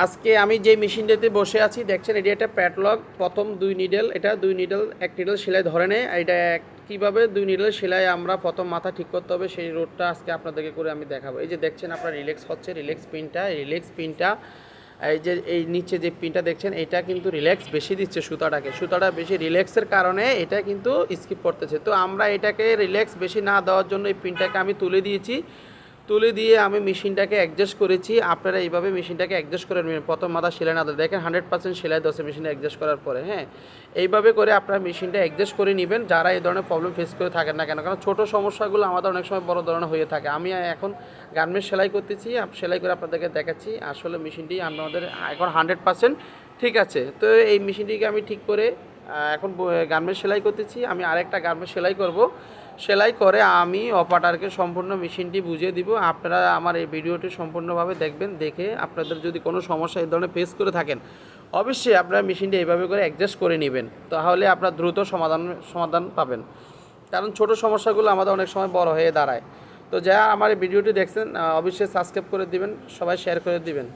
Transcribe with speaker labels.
Speaker 1: আজকে আমি যে মেশিনটাতে বসে আছি দেখছেন, এটি একটা প্যাডলক। প্রথম 2 নিডেল, এটা 2 নিডেল, 1 নিডেল সেলাই ধরে নেয়। এটা কীভাবে 2 নিডেল সেলাই আমরা প্রথম মাথা ঠিক করতে হবে সেই রোডটা আজকে আপনাদেরকে করে আমি দেখাবো। এই যে দেখছেন আপনার রিল্যাক্স হচ্ছে, রিল্যাক্স পিনটা এই যে এই নিচে যে পিনটা দেখছেন, এটা কিন্তু রিল্যাক্স বেশি দিচ্ছে সুতাটা বেশি রিল্যাক্সের কারণে এটা কিন্তু স্কিপ করতেছে। তো আমরা এটাকে রিল্যাক্স বেশি না দেওয়ার জন্য এই পিনটাকে আমি তুলে দিয়ে আমি মেশিনটাকে অ্যাডজাস্ট করেছি। আপনারা এইভাবে মেশিনটাকে অ্যাডজাস্ট করে নেবেন। প্রথম মাথা সেলাই না দেয়, দেখেন 100% সেলাই দছে মেশিনটা অ্যাডজাস্ট করার পরে। হ্যাঁ, এইভাবে করে আপনারা মেশিনটা অ্যাডজাস্ট করে নেবেন যারা এই ধরনের প্রবলেম ফেস করে থাকেন না কেন, কারণ ছোটো সমস্যাগুলো আমাদের অনেক সময় বড় ধরনের হয়ে থাকে। আমি এখন গার্মেন্টস সেলাই করতেছি, সেলাই করে আপনাদেরকে দেখাচ্ছি। আসলে মেশিনটি আমাদের এখন 100% ঠিক আছে। তো এই মেশিনটিকে আমি ঠিক করে এখন গার্মেন্টস সেলাই করতেছি। আমি আরেকটা গার্মেন্টস সেলাই করব, সেলাই করে আমি অপারেটরকে সম্পূর্ণ মেশিনটি বুঝিয়ে দিব। আপনারা আমার এই ভিডিওটি সম্পূর্ণভাবে দেখবেন, দেখে আপনাদের যদি কোনো সমস্যা এই ধরনের ফেস করে থাকেন অবশ্যই আপনারা মেশিনটি এইভাবে করে অ্যাডজাস্ট করে নেবেন, তাহলে আপনার দ্রুত সমাধান পাবেন। কারণ ছোট সমস্যাগুলো আমাদের অনেক সময় বড় হয়ে দাঁড়ায়। তো যারা আমার এই ভিডিওটি দেখছেন অবশ্যই সাবস্ক্রাইব করে দিবেন, সবাই শেয়ার করে দিবেন।